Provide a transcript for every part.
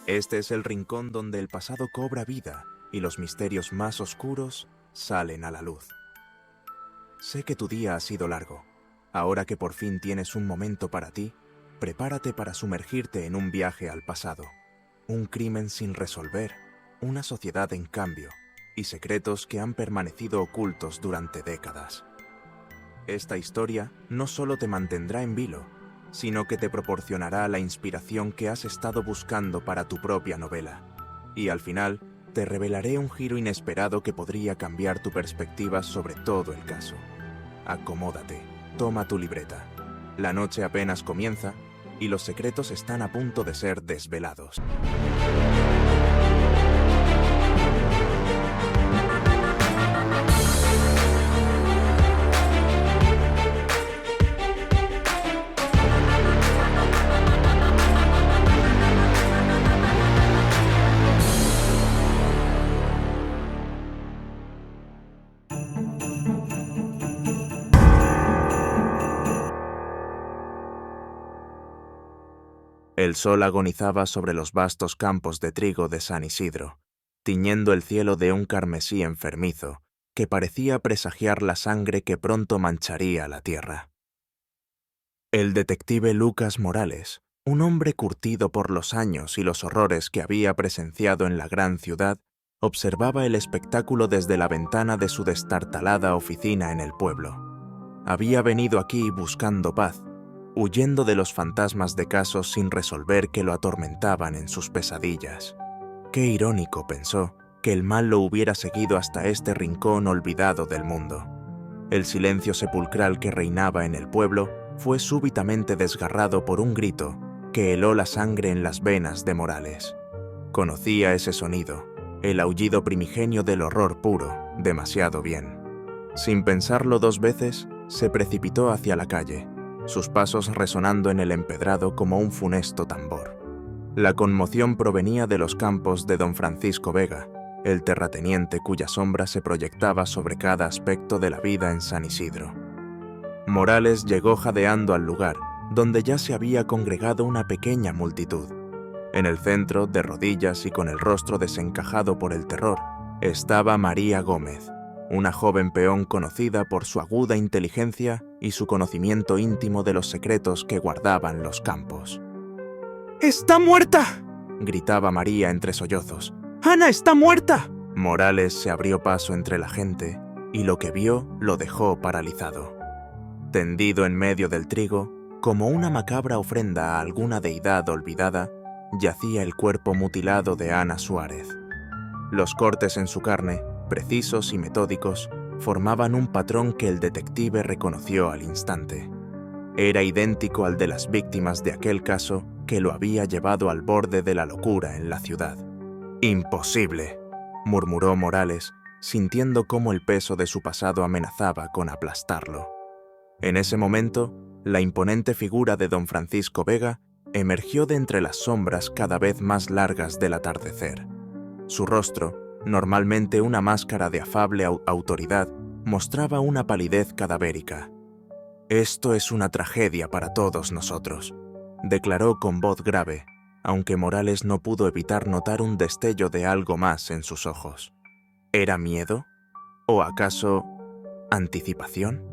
Este es el rincón donde el pasado cobra vida y los misterios más oscuros salen a la luz. Sé que tu día ha sido largo. Ahora que por fin tienes un momento para ti, prepárate para sumergirte en un viaje al pasado. Un crimen sin resolver, una sociedad en cambio y secretos que han permanecido ocultos durante décadas. Esta historia no solo te mantendrá en vilo, sino que te proporcionará la inspiración que has estado buscando para tu propia novela. Y al final, te revelaré un giro inesperado que podría cambiar tu perspectiva sobre todo el caso. Acomódate, toma tu libreta. La noche apenas comienza y los secretos están a punto de ser desvelados. El sol agonizaba sobre los vastos campos de trigo de San Isidro, tiñendo el cielo de un carmesí enfermizo que parecía presagiar la sangre que pronto mancharía la tierra. El detective Lucas Morales, un hombre curtido por los años y los horrores que había presenciado en la gran ciudad, observaba el espectáculo desde la ventana de su destartalada oficina en el pueblo. Había venido aquí buscando paz, huyendo de los fantasmas de casos sin resolver que lo atormentaban en sus pesadillas. Qué irónico, pensó, que el mal lo hubiera seguido hasta este rincón olvidado del mundo. El silencio sepulcral que reinaba en el pueblo fue súbitamente desgarrado por un grito que heló la sangre en las venas de Morales. Conocía ese sonido, el aullido primigenio del horror puro, demasiado bien. Sin pensarlo dos veces, se precipitó hacia la calle, sus pasos resonando en el empedrado como un funesto tambor. La conmoción provenía de los campos de don Francisco Vega, el terrateniente cuya sombra se proyectaba sobre cada aspecto de la vida en San Isidro. Morales llegó jadeando al lugar, donde ya se había congregado una pequeña multitud. En el centro, de rodillas y con el rostro desencajado por el terror, estaba María Gómez, una joven peón conocida por su aguda inteligencia y su conocimiento íntimo de los secretos que guardaban los campos. ¡Está muerta!, gritaba María entre sollozos. ¡Ana está muerta! Morales se abrió paso entre la gente y lo que vio lo dejó paralizado. Tendido en medio del trigo, como una macabra ofrenda a alguna deidad olvidada, yacía el cuerpo mutilado de Ana Suárez. Los cortes en su carne, precisos y metódicos, formaban un patrón que el detective reconoció al instante. Era idéntico al de las víctimas de aquel caso que lo había llevado al borde de la locura en la ciudad. «Imposible», murmuró Morales, sintiendo cómo el peso de su pasado amenazaba con aplastarlo. En ese momento, la imponente figura de don Francisco Vega emergió de entre las sombras cada vez más largas del atardecer. Su rostro, normalmente una máscara de afable autoridad, mostraba una palidez cadavérica. «Esto es una tragedia para todos nosotros», declaró con voz grave, aunque Morales no pudo evitar notar un destello de algo más en sus ojos. ¿Era miedo? ¿O acaso anticipación?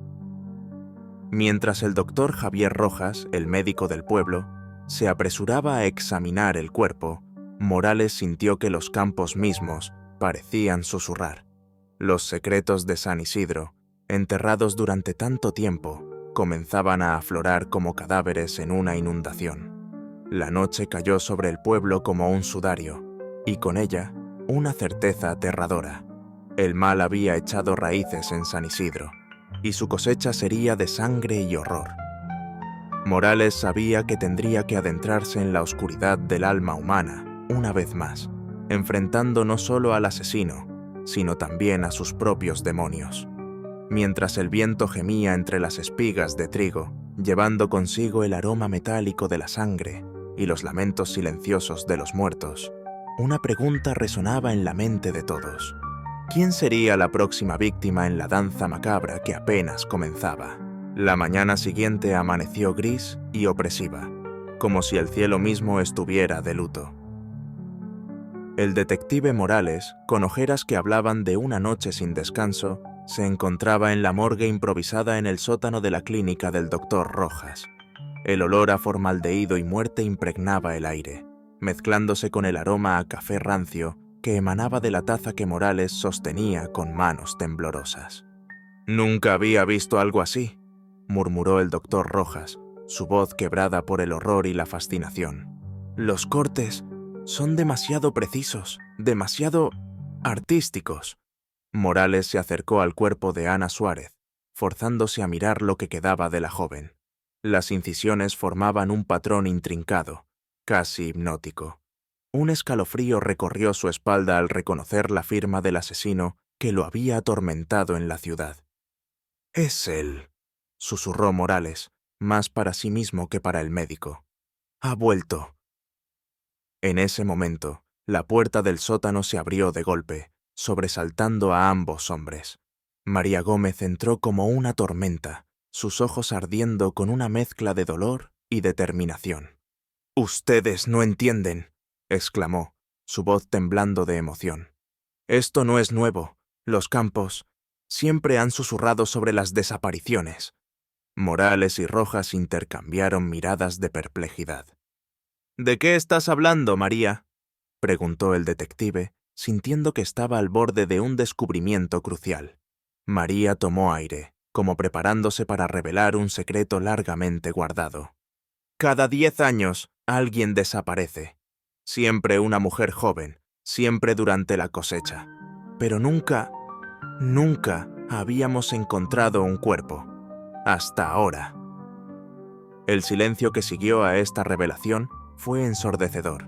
Mientras el doctor Javier Rojas, el médico del pueblo, se apresuraba a examinar el cuerpo, Morales sintió que los campos mismos parecían susurrar. Los secretos de San Isidro, enterrados durante tanto tiempo, comenzaban a aflorar como cadáveres en una inundación. La noche cayó sobre el pueblo como un sudario, y con ella una certeza aterradora. El mal había echado raíces en San Isidro, y su cosecha sería de sangre y horror. Morales sabía que tendría que adentrarse en la oscuridad del alma humana, una vez más, enfrentando no solo al asesino, sino también a sus propios demonios. Mientras el viento gemía entre las espigas de trigo, llevando consigo el aroma metálico de la sangre y los lamentos silenciosos de los muertos, una pregunta resonaba en la mente de todos. ¿Quién sería la próxima víctima en la danza macabra que apenas comenzaba? La mañana siguiente amaneció gris y opresiva, como si el cielo mismo estuviera de luto. El detective Morales, con ojeras que hablaban de una noche sin descanso, se encontraba en la morgue improvisada en el sótano de la clínica del doctor Rojas. El olor a formaldehído y muerte impregnaba el aire, mezclándose con el aroma a café rancio que emanaba de la taza que Morales sostenía con manos temblorosas. «Nunca había visto algo así», murmuró el doctor Rojas, su voz quebrada por el horror y la fascinación. «Los cortes son demasiado precisos, demasiado artísticos». Morales se acercó al cuerpo de Ana Suárez, forzándose a mirar lo que quedaba de la joven. Las incisiones formaban un patrón intrincado, casi hipnótico. Un escalofrío recorrió su espalda al reconocer la firma del asesino que lo había atormentado en la ciudad. «Es él», susurró Morales, más para sí mismo que para el médico. «Ha vuelto». En ese momento, la puerta del sótano se abrió de golpe, sobresaltando a ambos hombres. María Gómez entró como una tormenta, sus ojos ardiendo con una mezcla de dolor y determinación. «Ustedes no entienden», exclamó, su voz temblando de emoción. «Esto no es nuevo. Los campos siempre han susurrado sobre las desapariciones». Morales y Rojas intercambiaron miradas de perplejidad. «¿De qué estás hablando, María?», preguntó el detective, sintiendo que estaba al borde de un descubrimiento crucial. María tomó aire, como preparándose para revelar un secreto largamente guardado. «Cada 10 años, alguien desaparece. Siempre una mujer joven, siempre durante la cosecha. Pero nunca habíamos encontrado un cuerpo. Hasta ahora». El silencio que siguió a esta revelación fue ensordecedor.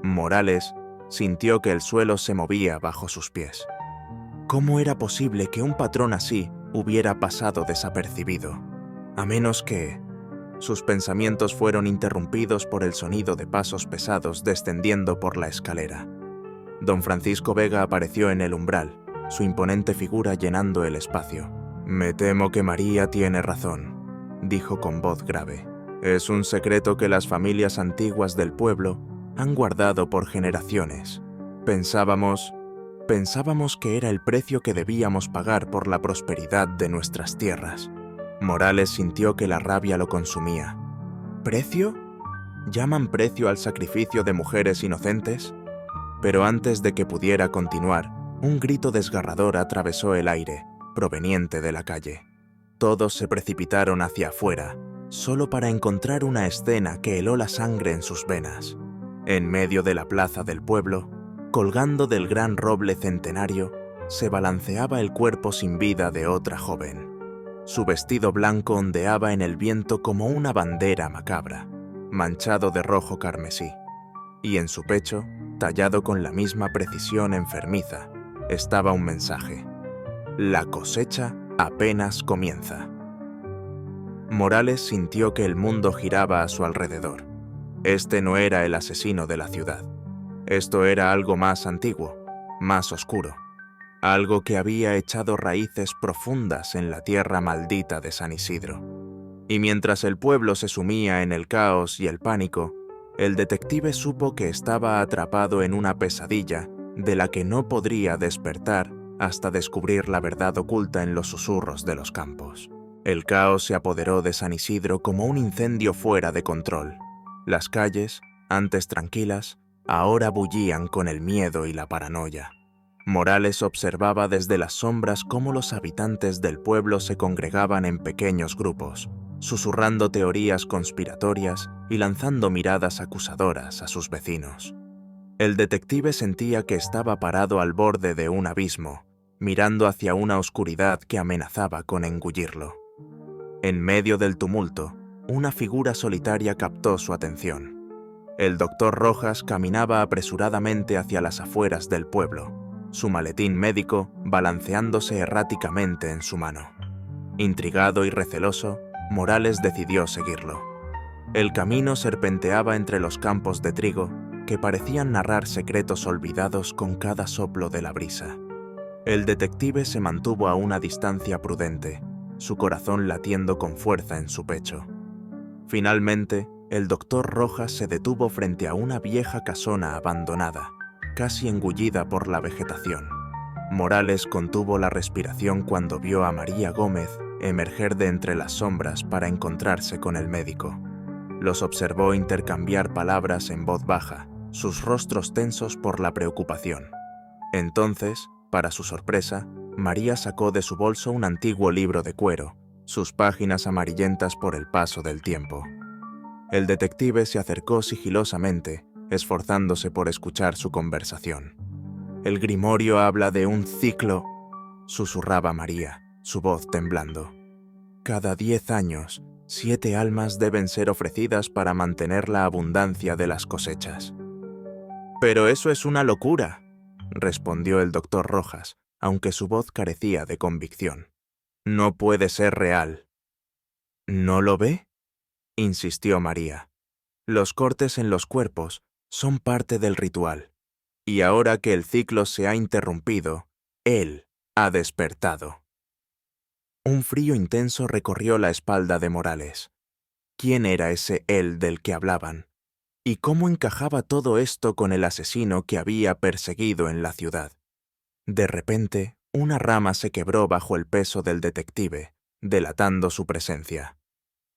Morales sintió que el suelo se movía bajo sus pies. ¿Cómo era posible que un patrón así hubiera pasado desapercibido? A menos que... Sus pensamientos fueron interrumpidos por el sonido de pasos pesados descendiendo por la escalera. Don Francisco Vega apareció en el umbral, su imponente figura llenando el espacio. «Me temo que María tiene razón», dijo con voz grave. «Es un secreto que las familias antiguas del pueblo han guardado por generaciones. Pensábamos que era el precio que debíamos pagar por la prosperidad de nuestras tierras». Morales sintió que la rabia lo consumía. ¿Precio? ¿Llaman precio al sacrificio de mujeres inocentes? Pero antes de que pudiera continuar, un grito desgarrador atravesó el aire, proveniente de la calle. Todos se precipitaron hacia afuera, solo para encontrar una escena que heló la sangre en sus venas. En medio de la plaza del pueblo, colgando del gran roble centenario, se balanceaba el cuerpo sin vida de otra joven. Su vestido blanco ondeaba en el viento como una bandera macabra, manchado de rojo carmesí, y en su pecho, tallado con la misma precisión enfermiza, estaba un mensaje: «La cosecha apenas comienza». Morales sintió que el mundo giraba a su alrededor. Este no era el asesino de la ciudad. Esto era algo más antiguo, más oscuro. Algo que había echado raíces profundas en la tierra maldita de San Isidro. Y mientras el pueblo se sumía en el caos y el pánico, el detective supo que estaba atrapado en una pesadilla de la que no podría despertar hasta descubrir la verdad oculta en los susurros de los campos. El caos se apoderó de San Isidro como un incendio fuera de control. Las calles, antes tranquilas, ahora bullían con el miedo y la paranoia. Morales observaba desde las sombras cómo los habitantes del pueblo se congregaban en pequeños grupos, susurrando teorías conspiratorias y lanzando miradas acusadoras a sus vecinos. El detective sentía que estaba parado al borde de un abismo, mirando hacia una oscuridad que amenazaba con engullirlo. En medio del tumulto, una figura solitaria captó su atención. El doctor Rojas caminaba apresuradamente hacia las afueras del pueblo, su maletín médico balanceándose erráticamente en su mano. Intrigado y receloso, Morales decidió seguirlo. El camino serpenteaba entre los campos de trigo que parecían narrar secretos olvidados con cada soplo de la brisa. El detective se mantuvo a una distancia prudente, su corazón latiendo con fuerza en su pecho. Finalmente, el doctor Rojas se detuvo frente a una vieja casona abandonada, casi engullida por la vegetación. Morales contuvo la respiración cuando vio a María Gómez emerger de entre las sombras para encontrarse con el médico. Los observó intercambiar palabras en voz baja, sus rostros tensos por la preocupación. Entonces, para su sorpresa, María sacó de su bolso un antiguo libro de cuero, sus páginas amarillentas por el paso del tiempo. El detective se acercó sigilosamente, esforzándose por escuchar su conversación. «El grimorio habla de un ciclo», susurraba María, su voz temblando. «Cada 10 años, 7 almas deben ser ofrecidas para mantener la abundancia de las cosechas». «Pero eso es una locura», respondió el doctor Rojas, aunque su voz carecía de convicción. «No puede ser real». «¿No lo ve?», insistió María. «Los cortes en los cuerpos son parte del ritual, y ahora que el ciclo se ha interrumpido, él ha despertado». Un frío intenso recorrió la espalda de Morales. ¿Quién era ese él del que hablaban? ¿Y cómo encajaba todo esto con el asesino que había perseguido en la ciudad? De repente, una rama se quebró bajo el peso del detective, delatando su presencia.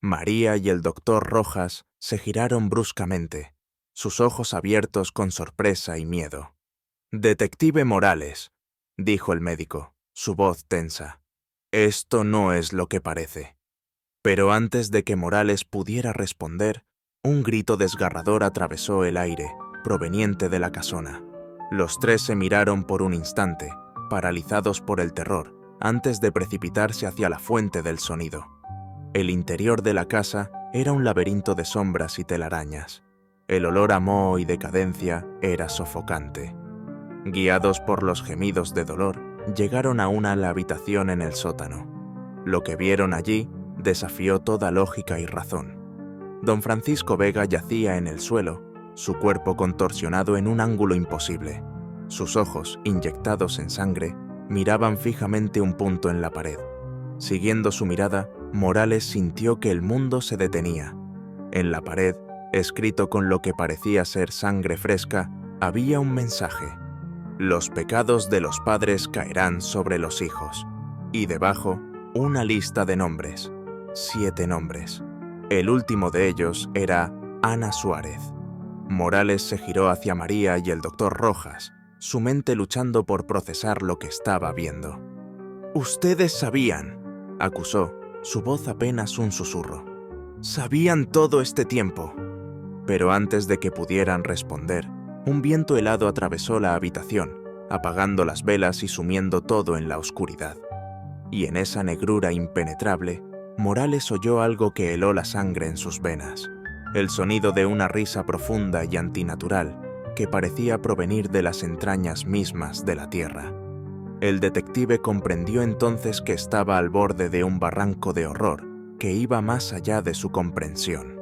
María y el doctor Rojas se giraron bruscamente, sus ojos abiertos con sorpresa y miedo. «Detective Morales», dijo el médico, su voz tensa. «Esto no es lo que parece». Pero antes de que Morales pudiera responder, un grito desgarrador atravesó el aire, proveniente de la casona. Los tres se miraron por un instante, paralizados por el terror, antes de precipitarse hacia la fuente del sonido. El interior de la casa era un laberinto de sombras y telarañas. El olor a moho y decadencia era sofocante. Guiados por los gemidos de dolor, llegaron a una habitación en el sótano. Lo que vieron allí desafió toda lógica y razón. Don Francisco Vega yacía en el suelo, su cuerpo contorsionado en un ángulo imposible. Sus ojos, inyectados en sangre, miraban fijamente un punto en la pared. Siguiendo su mirada, Morales sintió que el mundo se detenía. En la pared, escrito con lo que parecía ser sangre fresca, había un mensaje: «Los pecados de los padres caerán sobre los hijos». Y debajo, una lista de nombres. 7 nombres. El último de ellos era Ana Suárez. Morales se giró hacia María y el doctor Rojas, su mente luchando por procesar lo que estaba viendo. «Ustedes sabían», acusó, su voz apenas un susurro. «Sabían todo este tiempo». Pero antes de que pudieran responder, un viento helado atravesó la habitación, apagando las velas y sumiendo todo en la oscuridad. Y en esa negrura impenetrable, Morales oyó algo que heló la sangre en sus venas, el sonido de una risa profunda y antinatural que parecía provenir de las entrañas mismas de la tierra. El detective comprendió entonces que estaba al borde de un barranco de horror que iba más allá de su comprensión.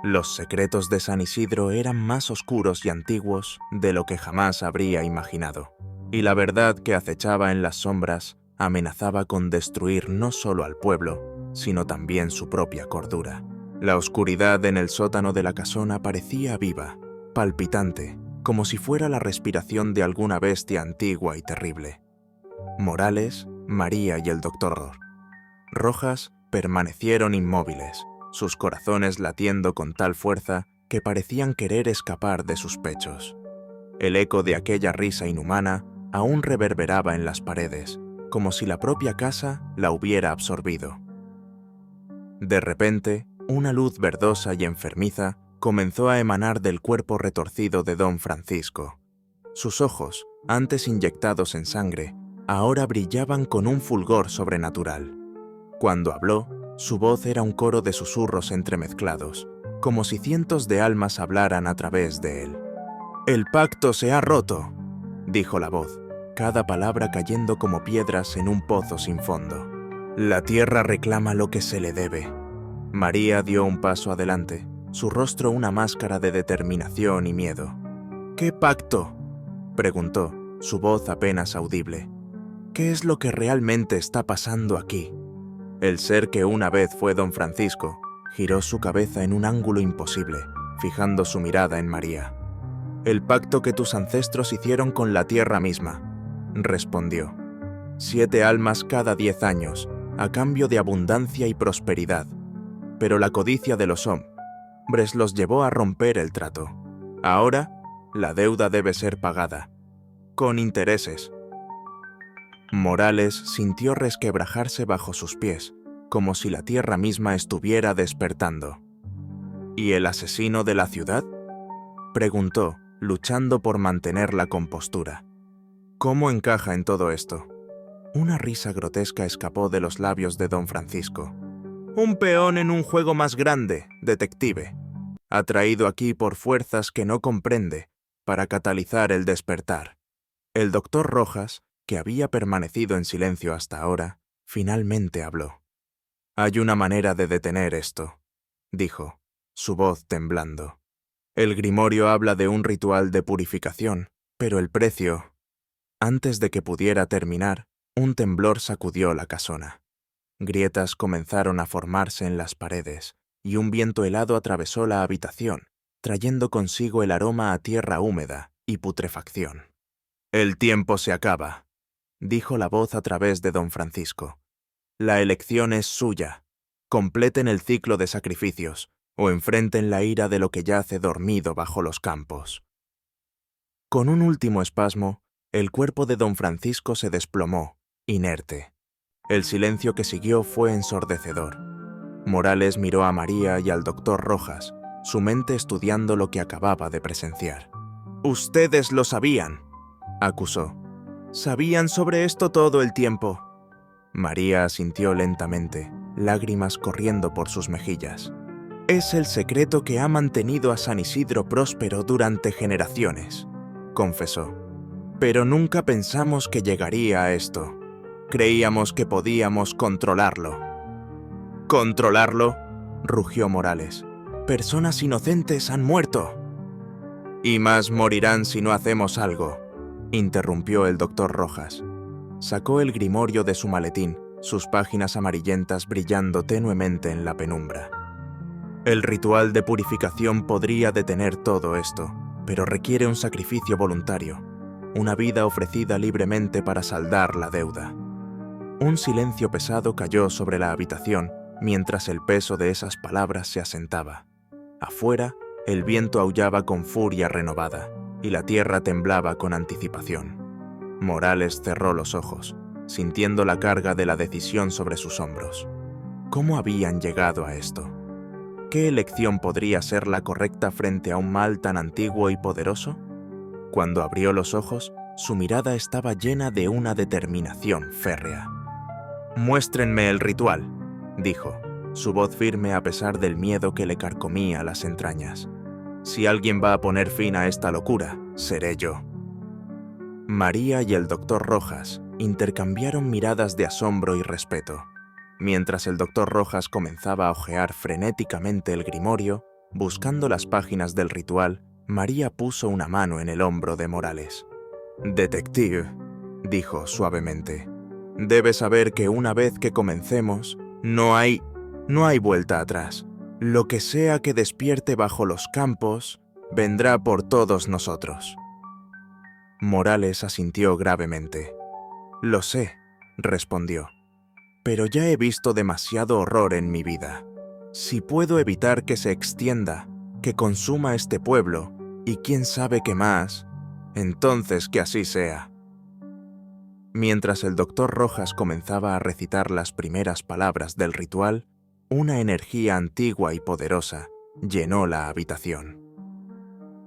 Los secretos de San Isidro eran más oscuros y antiguos de lo que jamás habría imaginado, y la verdad que acechaba en las sombras amenazaba con destruir no solo al pueblo, sino también su propia cordura. La oscuridad en el sótano de la casona parecía viva, palpitante, como si fuera la respiración de alguna bestia antigua y terrible. Morales, María y el doctor Rojas permanecieron inmóviles, sus corazones latiendo con tal fuerza que parecían querer escapar de sus pechos. El eco de aquella risa inhumana aún reverberaba en las paredes, como si la propia casa la hubiera absorbido. De repente, una luz verdosa y enfermiza comenzó a emanar del cuerpo retorcido de don Francisco. Sus ojos, antes inyectados en sangre, ahora brillaban con un fulgor sobrenatural. Cuando habló, su voz era un coro de susurros entremezclados, como si cientos de almas hablaran a través de él. «El pacto se ha roto», dijo la voz, cada palabra cayendo como piedras en un pozo sin fondo. «La tierra reclama lo que se le debe». María dio un paso adelante, su rostro una máscara de determinación y miedo. «¿Qué pacto?», preguntó, su voz apenas audible. «¿Qué es lo que realmente está pasando aquí?». El ser que una vez fue don Francisco giró su cabeza en un ángulo imposible, fijando su mirada en María. El pacto que tus ancestros hicieron con la tierra misma, respondió. 7 almas cada 10 años, a cambio de abundancia y prosperidad. Pero la codicia de los hombres los llevó a romper el trato. Ahora, la deuda debe ser pagada, con intereses. Morales sintió resquebrajarse bajo sus pies, como si la tierra misma estuviera despertando. ¿Y el asesino de la ciudad?, preguntó, luchando por mantener la compostura. ¿Cómo encaja en todo esto? Una risa grotesca escapó de los labios de don Francisco. Un peón en un juego más grande, detective. Atraído aquí por fuerzas que no comprende, para catalizar el despertar. El doctor Rojas, que había permanecido en silencio hasta ahora, finalmente habló. Hay una manera de detener esto, dijo, su voz temblando. El grimorio habla de un ritual de purificación, pero el precio... Antes de que pudiera terminar, un temblor sacudió la casona. Grietas comenzaron a formarse en las paredes, y un viento helado atravesó la habitación, trayendo consigo el aroma a tierra húmeda y putrefacción. «El tiempo se acaba», dijo la voz a través de don Francisco. «La elección es suya. Completen el ciclo de sacrificios, o enfrenten la ira de lo que yace dormido bajo los campos». Con un último espasmo, el cuerpo de don Francisco se desplomó, inerte. El silencio que siguió fue ensordecedor. Morales miró a María y al doctor Rojas, su mente estudiando lo que acababa de presenciar. «Ustedes lo sabían», acusó. «Sabían sobre esto todo el tiempo». María asintió lentamente, lágrimas corriendo por sus mejillas. «Es el secreto que ha mantenido a San Isidro próspero durante generaciones», confesó. «Pero nunca pensamos que llegaría a esto. Creíamos que podíamos controlarlo». «¿Controlarlo?», rugió Morales. «Personas inocentes han muerto». «Y más morirán si no hacemos algo», interrumpió el doctor Rojas. Sacó el grimorio de su maletín, sus páginas amarillentas brillando tenuemente en la penumbra. «El ritual de purificación podría detener todo esto, pero requiere un sacrificio voluntario, una vida ofrecida libremente para saldar la deuda». Un silencio pesado cayó sobre la habitación mientras el peso de esas palabras se asentaba. Afuera, el viento aullaba con furia renovada y la tierra temblaba con anticipación. Morales cerró los ojos, sintiendo la carga de la decisión sobre sus hombros. ¿Cómo habían llegado a esto? ¿Qué elección podría ser la correcta frente a un mal tan antiguo y poderoso? Cuando abrió los ojos, su mirada estaba llena de una determinación férrea. «Muéstrenme el ritual», dijo, su voz firme a pesar del miedo que le carcomía las entrañas. «Si alguien va a poner fin a esta locura, seré yo». María y el doctor Rojas intercambiaron miradas de asombro y respeto. Mientras el doctor Rojas comenzaba a hojear frenéticamente el grimorio, buscando las páginas del ritual, María puso una mano en el hombro de Morales. «Detective», dijo suavemente, «debe saber que una vez que comencemos, no hay vuelta atrás. Lo que sea que despierte bajo los campos, vendrá por todos nosotros». Morales asintió gravemente. «Lo sé», respondió, «pero ya he visto demasiado horror en mi vida. Si puedo evitar que se extienda, que consuma este pueblo, y quién sabe qué más, entonces que así sea». Mientras el doctor Rojas comenzaba a recitar las primeras palabras del ritual, una energía antigua y poderosa llenó la habitación.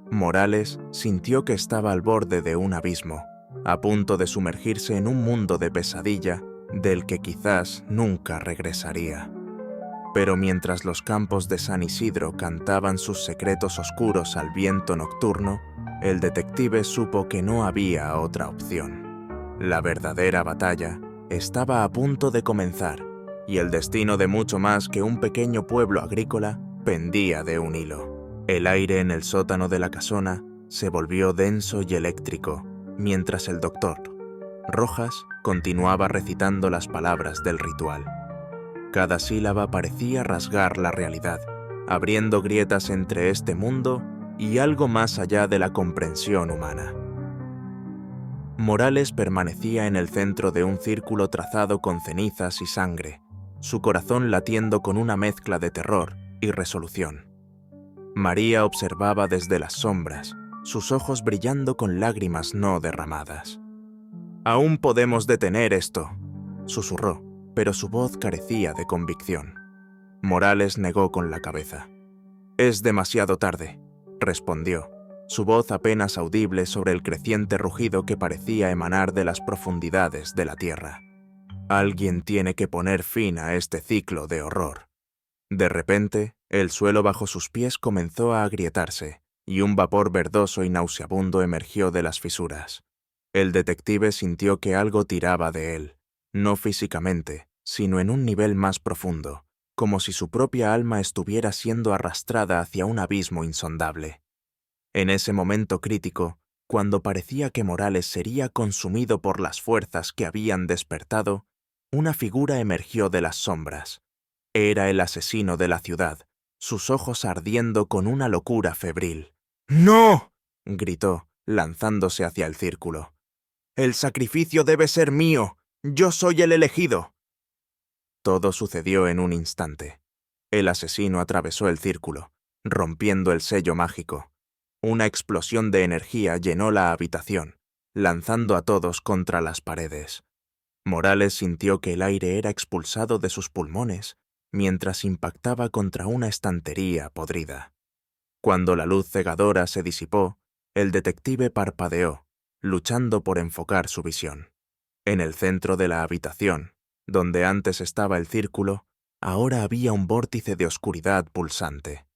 Morales sintió que estaba al borde de un abismo, a punto de sumergirse en un mundo de pesadilla del que quizás nunca regresaría. Pero mientras los campos de San Isidro cantaban sus secretos oscuros al viento nocturno, el detective supo que no había otra opción. La verdadera batalla estaba a punto de comenzar, y el destino de mucho más que un pequeño pueblo agrícola pendía de un hilo. El aire en el sótano de la casona se volvió denso y eléctrico, mientras el doctor Rojas continuaba recitando las palabras del ritual. Cada sílaba parecía rasgar la realidad, abriendo grietas entre este mundo y algo más allá de la comprensión humana. Morales permanecía en el centro de un círculo trazado con cenizas y sangre, su corazón latiendo con una mezcla de terror y resolución. María observaba desde las sombras, sus ojos brillando con lágrimas no derramadas. «Aún podemos detener esto», susurró, pero su voz carecía de convicción. Morales negó con la cabeza. «Es demasiado tarde», respondió, su voz apenas audible sobre el creciente rugido que parecía emanar de las profundidades de la tierra. «Alguien tiene que poner fin a este ciclo de horror». De repente, el suelo bajo sus pies comenzó a agrietarse, y un vapor verdoso y nauseabundo emergió de las fisuras. El detective sintió que algo tiraba de él, no físicamente, sino en un nivel más profundo, como si su propia alma estuviera siendo arrastrada hacia un abismo insondable. En ese momento crítico, cuando parecía que Morales sería consumido por las fuerzas que habían despertado, una figura emergió de las sombras. Era el asesino de la ciudad, sus ojos ardiendo con una locura febril. «¡No!», gritó, lanzándose hacia el círculo. «El sacrificio debe ser mío. Yo soy el elegido». Todo sucedió en un instante. El asesino atravesó el círculo, rompiendo el sello mágico. Una explosión de energía llenó la habitación, lanzando a todos contra las paredes. Morales sintió que el aire era expulsado de sus pulmones mientras impactaba contra una estantería podrida. Cuando la luz cegadora se disipó, el detective parpadeó, luchando por enfocar su visión. En el centro de la habitación, donde antes estaba el círculo, ahora había un vórtice de oscuridad pulsante.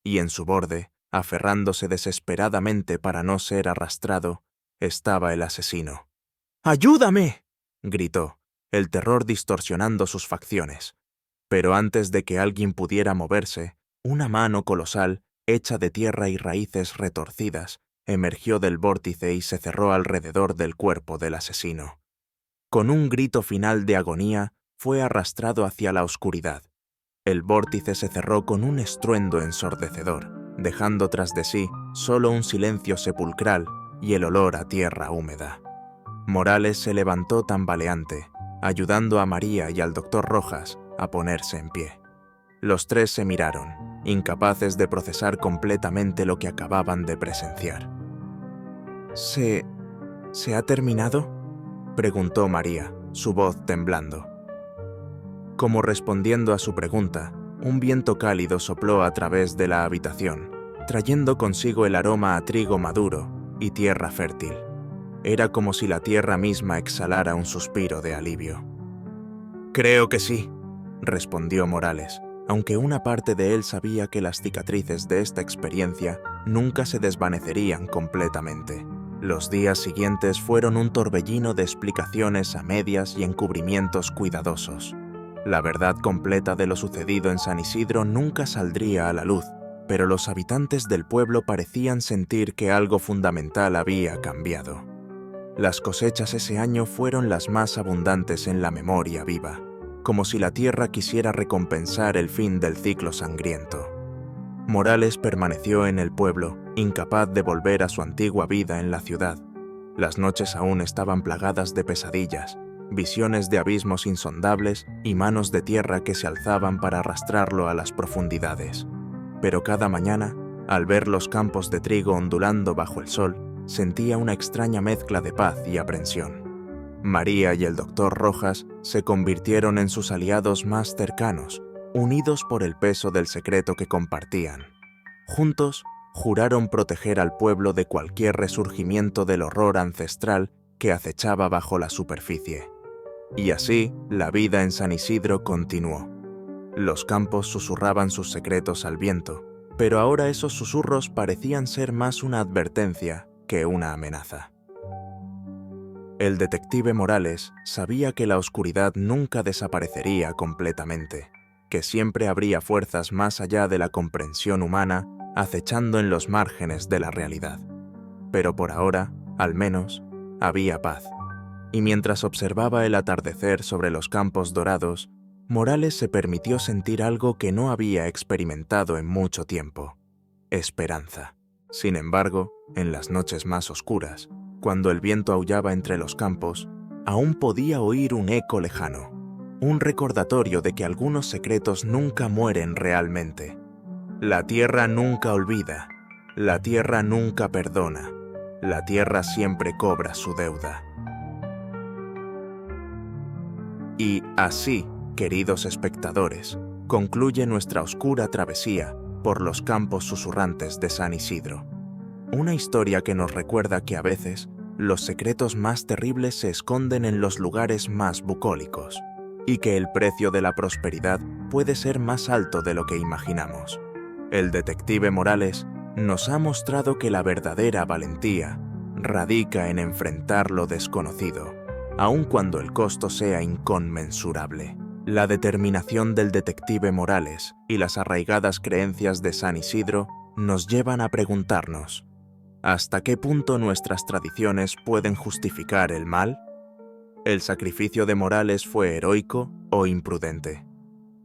Y en su borde, aferrándose desesperadamente para no ser arrastrado, estaba el asesino. «¡Ayúdame!», gritó, el terror distorsionando sus facciones. Pero antes de que alguien pudiera moverse, una mano colosal, hecha de tierra y raíces retorcidas, emergió del vórtice y se cerró alrededor del cuerpo del asesino. Con un grito final de agonía, fue arrastrado hacia la oscuridad. El vórtice se cerró con un estruendo ensordecedor, dejando tras de sí solo un silencio sepulcral y el olor a tierra húmeda. Morales se levantó tambaleante, ayudando a María y al doctor Rojas a ponerse en pie. Los tres se miraron, incapaces de procesar completamente lo que acababan de presenciar. ¿Se ha terminado?», preguntó María, su voz temblando. Como respondiendo a su pregunta, un viento cálido sopló a través de la habitación, trayendo consigo el aroma a trigo maduro y tierra fértil. Era como si la tierra misma exhalara un suspiro de alivio. «Creo que sí», respondió Morales, aunque una parte de él sabía que las cicatrices de esta experiencia nunca se desvanecerían completamente. Los días siguientes fueron un torbellino de explicaciones a medias y encubrimientos cuidadosos. La verdad completa de lo sucedido en San Isidro nunca saldría a la luz, pero los habitantes del pueblo parecían sentir que algo fundamental había cambiado. Las cosechas ese año fueron las más abundantes en la memoria viva, como si la tierra quisiera recompensar el fin del ciclo sangriento. Morales permaneció en el pueblo, incapaz de volver a su antigua vida en la ciudad. Las noches aún estaban plagadas de pesadillas, visiones de abismos insondables y manos de tierra que se alzaban para arrastrarlo a las profundidades. Pero cada mañana, al ver los campos de trigo ondulando bajo el sol, sentía una extraña mezcla de paz y aprensión. María y el doctor Rojas se convirtieron en sus aliados más cercanos, unidos por el peso del secreto que compartían. Juntos, juraron proteger al pueblo de cualquier resurgimiento del horror ancestral que acechaba bajo la superficie. Y así, la vida en San Isidro continuó. Los campos susurraban sus secretos al viento, pero ahora esos susurros parecían ser más una advertencia que una amenaza. El detective Morales sabía que la oscuridad nunca desaparecería completamente, que siempre habría fuerzas más allá de la comprensión humana acechando en los márgenes de la realidad. Pero por ahora, al menos, había paz. Y mientras observaba el atardecer sobre los campos dorados, Morales se permitió sentir algo que no había experimentado en mucho tiempo: esperanza. Sin embargo, en las noches más oscuras, cuando el viento aullaba entre los campos, aún podía oír un eco lejano, un recordatorio de que algunos secretos nunca mueren realmente. La tierra nunca olvida, la tierra nunca perdona, la tierra siempre cobra su deuda. Y así, queridos espectadores, concluye nuestra oscura travesía por los campos susurrantes de San Isidro. Una historia que nos recuerda que a veces los secretos más terribles se esconden en los lugares más bucólicos y que el precio de la prosperidad puede ser más alto de lo que imaginamos. El detective Morales nos ha mostrado que la verdadera valentía radica en enfrentar lo desconocido, aun cuando el costo sea inconmensurable. La determinación del detective Morales y las arraigadas creencias de San Isidro nos llevan a preguntarnos: ¿hasta qué punto nuestras tradiciones pueden justificar el mal? ¿El sacrificio de Morales fue heroico o imprudente?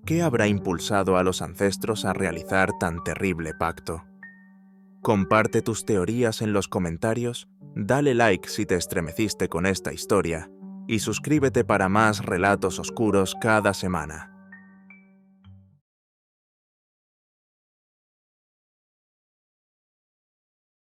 ¿Qué habrá impulsado a los ancestros a realizar tan terrible pacto? Comparte tus teorías en los comentarios, dale like si te estremeciste con esta historia y suscríbete para más relatos oscuros cada semana.